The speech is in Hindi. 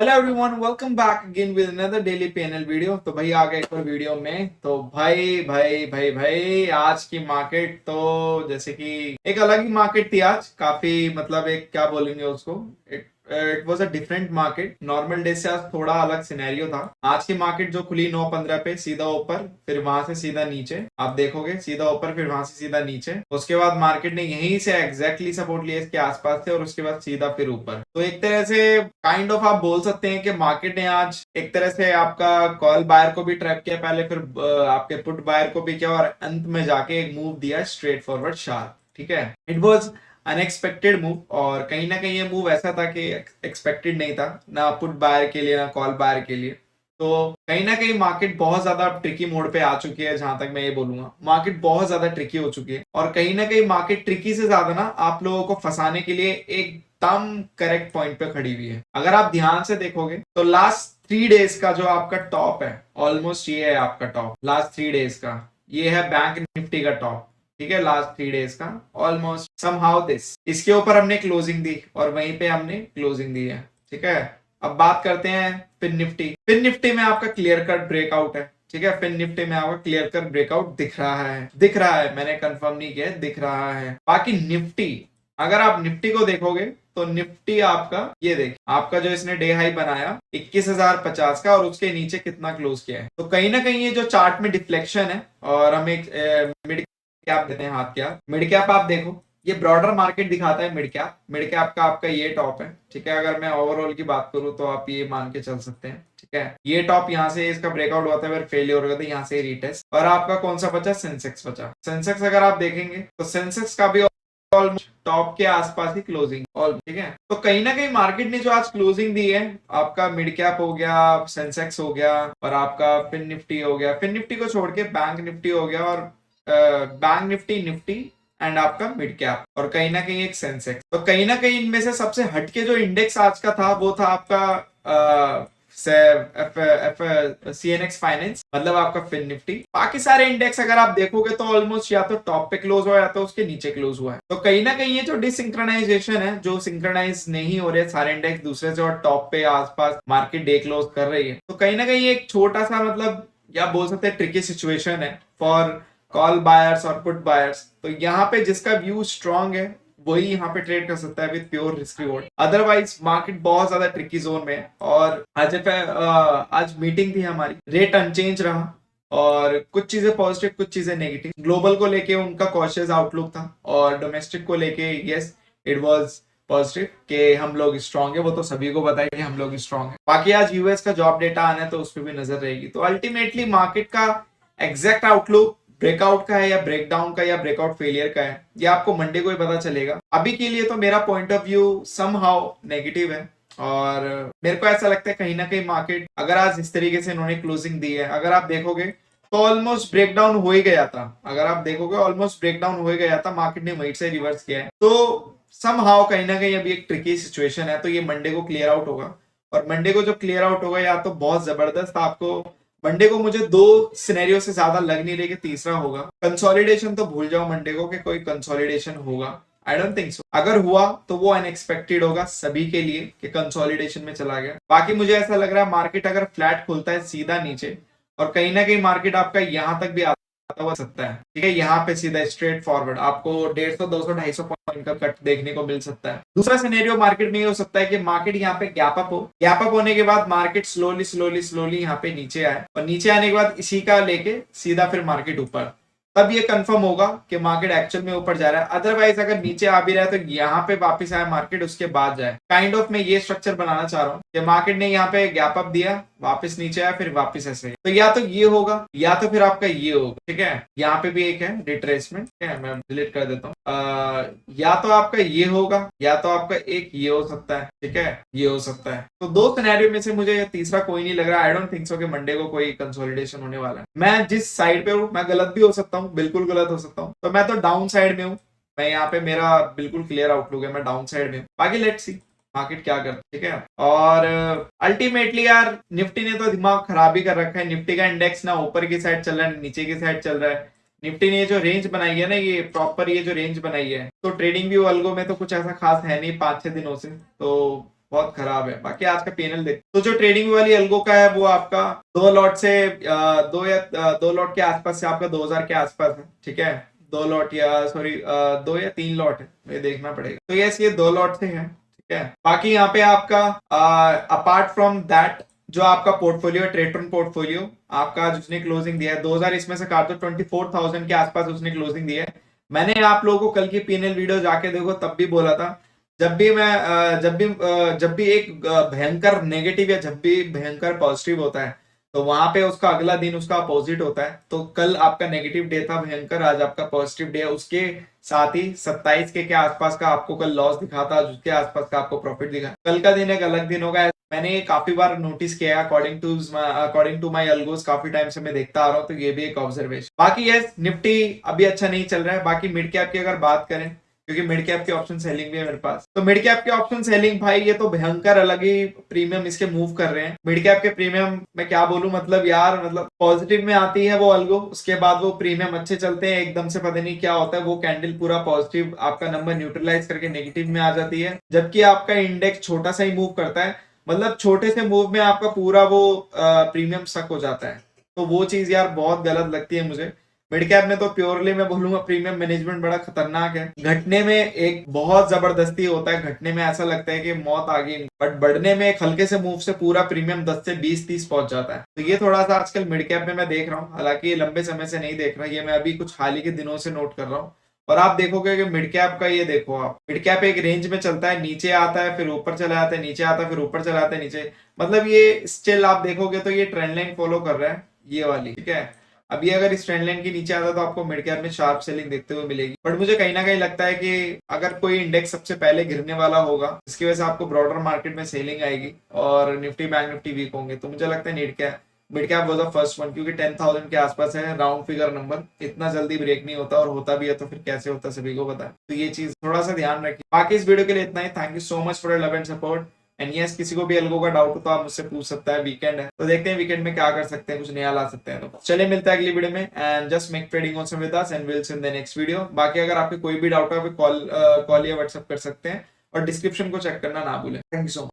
Hello everyone, welcome back again with another daily PNL video. तो भाई आ गए एक और वीडियो में। तो भाई आज की मार्केट तो जैसे कि एक अलग ही मार्केट थी आज। काफी मतलब एक क्या बोलेंगे उसको, it was a different market. Normal day से आज थोड़ा अलग सिनेरियो था। आज की मार्केट जो खुली 9:15 पे सीधा ऊपर, फिर वहां से सीधा नीचे। आप देखोगे सीधा ऊपर, फिर वहां से सीधा नीचे। उसके बाद मार्केट ने यहीं से एग्जैक्टली सपोर्ट लिया इसके आसपास से, और उसके बाद सीधा फिर ऊपर। तो एक तरह से काइंड ऑफ आप बोल सकते हैं कि मार्केट ने आज एक तरह से आपका कॉल बायर को भी ट्रैप किया पहले, फिर आपके पुट बायर को भी किया, और अंत में जाके एक मूव दिया स्ट्रेट फॉरवर्ड शार्प। ठीक है, इट वाज अनएक्सपेक्टेड मूव, और कहीं ना कहीं ये मूव ऐसा था कि एक्सपेक्टेड नहीं था, ना पुट बायर के लिए ना कॉल बायर के लिए। तो कहीं ना कहीं मार्केट बहुत ज्यादा ट्रिकी मोड पे आ चुकी है। जहां तक मैं ये बोलूंगा, मार्केट बहुत ज्यादा ट्रिकी हो चुकी है, और कहीं ना कहीं मार्केट ट्रिकी से ज्यादा ना आप लोगों को फंसाने के लिए एकदम करेक्ट पॉइंट पे खड़ी हुई है। अगर आप ध्यान से देखोगे तो लास्ट 3 डेज का जो आपका टॉप है, ऑलमोस्ट ये है आपका टॉप लास्ट 3 डेज का। ये है बैंक निफ्टी का टॉप। ठीक है, लास्ट 3 डेज का ऑलमोस्ट समहाउ दिस। इसके ऊपर हमने क्लोजिंग दी और वहीं पे हमने क्लोजिंग दी है। ठीक है, अब बात करते हैं फिन निफ्टी। फिन निफ्टी में आपका क्लियर कट ब्रेकआउट है। ठीक है, फिन निफ्टी में आपका क्लियर कट ब्रेकआउट दिख रहा है, मैंने कंफर्म नहीं किया, दिख रहा है। बाकी निफ्टी, अगर आप निफ्टी को देखोगे तो निफ्टी आपका ये देख, आपका जो इसने डे हाई बनाया 21,050 का, और उसके नीचे कितना क्लोज किया है। तो कहीं ना कहीं ये जो चार्ट में डिफ्लेक्शन है, और हम एक मिड कैप देते हैं हाथ क्या मिड कैप। आप देखो, ये ब्रॉडर मार्केट दिखाता है मिड कैप का आपका ये टॉप है। ठीक है, अगर मैं ओवरऑल की बात करूं तो आप ये मान के चल सकते हैं। ठीक है, ये टॉप यहाँ से इसका ब्रेकआउट हुआ था, फिर फेलियर हो गया था, यहाँ से रीटेस्ट। और आपका कौन सा बचा? सेंसेक्स बचा। सेंसेक्स अगर आप देखेंगे तो सेंसेक्स का भी ऑलमोस्ट टॉप के आसपास ही क्लोजिंग ऑल। ठीक है, तो कहीं ना कहीं मार्केट ने जो आज क्लोजिंग दी है, आपका मिड कैप हो गया, सेंसेक्स हो गया, और आपका फिन निफ्टी हो गया। फिन निफ्टी को छोड़ के बैंक निफ्टी हो गया, और बैंक निफ्टी निफ्टी एंड आपका मिड कैप, और कहीं ना कहीं एक सेंसेक्स। तो कहीं ना कहीं इनमें से सबसे हटके जो इंडेक्स आज का था वो था आपका CNX फाइनेंस, मतलब आपका फिन निफ्टी। बाकी सारे इंडेक्स अगर आप देखोगे तो ऑलमोस्ट या तो टॉप पे क्लोज हुआ है या तो उसके नीचे क्लोज हुआ है। तो कहीं ना कहीं ये जो डिसिंक्रोनाइजेशन है, जो सिंक्रोनाइज नहीं हो रहे सारे इंडेक्स दूसरे से, और टॉप पे आसपास मार्केट डे क्लोज कर रही है, तो कहीं ना कहीं एक छोटा सा मतलब या बोल सकते हैं ट्रिकी सिचुएशन है फॉर कॉल बायर्स और पुट बायर्स। तो यहाँ पे जिसका व्यू स्ट्रांग है वही यहाँ पे ट्रेड कर सकता है with pure risk reward. Otherwise market बहुत ज्यादा ट्रिकी जोन में है। और आज मीटिंग थी हमारी, रेट अनचेंज रहा, और कुछ चीजें पॉजिटिव कुछ चीजें नेगेटिव। ग्लोबल को लेके उनका कॉशियस आउटलुक था, और डोमेस्टिक को लेके यस इट वाज पॉजिटिव कि हम लोग स्ट्रांग है। वो तो सभी को पता है कि हम लोग स्ट्रांग है। बाकी आज यूएस का जॉब डेटा आना है तो उस पर भी नजर रहेगी। तो अल्टीमेटली मार्केट का एग्जैक्ट आउटलुक ब्रेकआउट का है या ब्रेकडाउन का या ब्रेकआउट फेलियर का है, ये आपको मंडे को ही पता चलेगा। अभी के लिए तो मेरा point of view somehow negative है, और मेरे को ऐसा लगता है कहीं ना कहीं मार्केट अगर आज इस तरीके से इन्होंने क्लोजिंग दी है, अगर आप देखोगे तो ऑलमोस्ट ब्रेकडाउन हो ही गया था। अगर आप देखोगे ऑलमोस्ट ब्रेकडाउन हो ही गया था, मार्केट ने वहीं से रिवर्स किया है। तो समहाउ कहीं ना कहीं अभी एक ट्रिकी सिचुएशन है। तो ये मंडे को क्लियर आउट होगा, और मंडे को जो क्लियर आउट होगा या तो बहुत जबरदस्त आपको, मंडे को मुझे 2 सिनेरियो से ज्यादा लग नहीं रही कि तीसरा होगा। कंसोलिडेशन तो भूल जाओ मंडे को कि कोई कंसोलिडेशन होगा, आई डोंट थिंक सो। अगर हुआ तो वो अनएक्सपेक्टेड होगा सभी के लिए कि कंसोलिडेशन में चला गया। बाकी मुझे ऐसा लग रहा है मार्केट अगर फ्लैट खुलता है सीधा नीचे, और कहीं ना कहीं मार्केट आपका यहां तक भी आता हुआ सकता है। ठीक है, यहाँ पे सीधा स्ट्रेट फॉरवर्ड आपको 150 200 250 पॉइंट का कट देखने को मिल सकता है। दूसरा सिनेरियो मार्केट में ये हो सकता है कि मार्केट यहाँ पे गैप अप हो, गैप अप होने के बाद मार्केट स्लोली स्लोली स्लोली यहाँ पे नीचे आए, और नीचे आने के बाद इसी का लेके सीधा फिर मार्केट ऊपर। तब ये कंफर्म होगा कि मार्केट एक्चुअल में ऊपर जा रहा है। अदरवाइज अगर नीचे आ भी रहा है तो यहाँ पे वापस आए मार्केट, उसके बाद जाए। काइंड ऑफ मैं ये स्ट्रक्चर बनाना चाह रहा हूँ कि मार्केट ने यहाँ पे गैप अप दिया, वापस नीचे आया, फिर वापस ऐसे ही। तो या तो ये होगा या तो फिर आपका ये होगा। ठीक है, यहाँ पे भी एक है रिट्रेसमेंट, ठीक है, मैं डिलीट कर देता हूँ। या तो आपका ये होगा या तो आपका एक ये हो सकता है। ठीक है, ये हो सकता है। तो 2 सिनेरियो में से मुझे ये तीसरा कोई नहीं लग रहा। आई डोंट थिंक सो कि मंडे को कोई कंसोलिडेशन होने वाला है। मैं जिस साइड पे हूँ, मैं गलत भी हो सकता हूँ, बिल्कुल गलत हो सकता हूँ। तो मैं तो डाउन साइड में हूँ। मैं यहाँ पे मेरा बिल्कुल क्लियर आउटलुक है, मैं डाउन साइड में हूँ। बाकी लेट्स सी मार्केट क्या करता है। ठीक है, और अल्टीमेटली यार निफ्टी ने तो दिमाग खराब ही कर रखा है। निफ्टी का इंडेक्स ना ऊपर की साइड चल रहा है, नीचे की साइड चल रहा है। निफ्टी ने जो रेंज बनाई है ना, ये प्रॉपर ये जो रेंज बनाई है, तो ट्रेडिंग व्यू अल्गो में तो कुछ ऐसा खास है नहीं 5-6 दिनों से। तो बहुत खराब है। बाकी आज का पैनल देख, तो जो ट्रेडिंग वाली अल्गो का है वो आपका 2 लॉट से 2 लॉट के आसपास से आपका 2000 के आसपास है, ठीक है। 2 लॉट या सॉरी 2 या 3 लॉट है, ये देखना पड़ेगा। तो यस ये 2 लॉट से है, ठीक है। बाकी यहाँ पे आपका अपार्ट फ्रॉम दैट जो आपका पोर्टफोलियो ट्रेटन पोर्टफोलियो आपका जिसने क्लोजिंग दिया है 2000, इसमें से काट दो 24,000 के आसपास उसने क्लोजिंग दिया है। मैंने आप लोगों को कल की पीएनएल वीडियो जाके देखो, तब भी बोला था जब भी एक भयंकर नेगेटिव या जब भी भयंकर पॉजिटिव होता है तो वहां पे उसका अगला दिन उसका अपोजिट होता है। तो कल आपका नेगेटिव डे था भयंकर, आज आपका पॉजिटिव डे है। उसके साथ ही 27 के आसपास का आपको कल लॉस दिखा था, उसके आसपास का आपको प्रॉफिट दिखा। कल का दिन एक अलग दिन होगा, मैंने ये काफी बार नोटिस किया अकॉर्डिंग टू माई अल्गोस, काफी टाइम से मैं देखता आ रहा हूँ, तो ये भी एक ऑब्जर्वेशन। बाकी यस निफ्टी अभी अच्छा नहीं चल रहा है। बाकी मिड कैप की अगर बात करें, क्योंकि मिड कैप के ऑप्शन सेलिंग भी है मेरे पास, तो मिड कैप के ऑप्शन सेलिंग भाई ये तो भयंकर अलग ही प्रीमियम इसके मूव कर रहे हैं। मिड कैप के प्रीमियम मैं क्या बोलूं, मतलब यार मतलब पॉजिटिव में आती है वो अल्गो, उसके बाद वो प्रीमियम अच्छे चलते हैं, एकदम से पता नहीं क्या होता है, वो कैंडल पूरा पॉजिटिव आपका नंबर न्यूट्रलाइज करके नेगेटिव में आ जाती है। जबकि आपका इंडेक्स छोटा सा ही मूव करता है, मतलब छोटे से मूव में आपका पूरा वो प्रीमियम स्टक हो जाता है। तो वो चीज यार बहुत गलत लगती है मुझे। मिड कैप में तो प्योरली मैं बोलूंगा प्रीमियम मैनेजमेंट बड़ा खतरनाक है। घटने में एक बहुत जबरदस्ती होता है, घटने में ऐसा लगता है कि मौत आ गई, बट बढ़ने में एक हल्के से मूव से पूरा प्रीमियम 10 से 20-30 पहुंच जाता है। तो ये थोड़ा सा आजकल मिड कैप में मैं देख रहा हूँ, हालांकि ये लंबे समय से नहीं देख रहा, ये मैं अभी कुछ हाल ही के दिनों से नोट कर रहा हूँ। और आप देखोगे कि मिड कैप का ये देखो, आप मिड कैप एक रेंज में चलता है, नीचे आता है फिर ऊपर चला जाता है, नीचे आता है फिर ऊपर चला जाता है, नीचे, मतलब ये स्टिल आप देखोगे तो ये ट्रेंड लाइन फॉलो कर रहा है ये वाली, ठीक है। अभी अगर इस ट्रेंड लाइन के नीचे आता तो आपको मिड कैप में शार्प सेलिंग देखते हुए मिलेगी। बट मुझे कहीं ना कहीं लगता है कि अगर कोई इंडेक्स सबसे पहले गिरने वाला होगा जिसकी वजह से आपको ब्रॉडर मार्केट में सेलिंग आएगी और निफ्टी बैंक निफ्टी वीक होंगे, तो मुझे लगता है mid cap was the first one, क्योंकि 10,000 के आसपास है राउंड फिगर नंबर, इतना जल्दी ब्रेक नहीं होता, और होता भी है तो फिर कैसे होता सभी को पता है। तो ये चीज थोड़ा सा ध्यान रखिए। बाकी इस वीडियो के लिए इतना ही। Thank you so much for love and support. And yes किसी को भी अल्गो का डाउट हो तो आप मुझसे पूछ सकता है, वीकेंड है तो देखते हैं वीकेंड में क्या कर सकते हैं, कुछ नया ला सकते हैं। तो चलिए मिलता है अगली वीडियो में, and just make trading also with us and will see in the next video. बाकी अगर आपके कोई भी डाउट है कॉल या व्हाट्सएप कर सकते हैं, और डिस्क्रिप्शन को चेक करना ना भूलें। Thank you so much.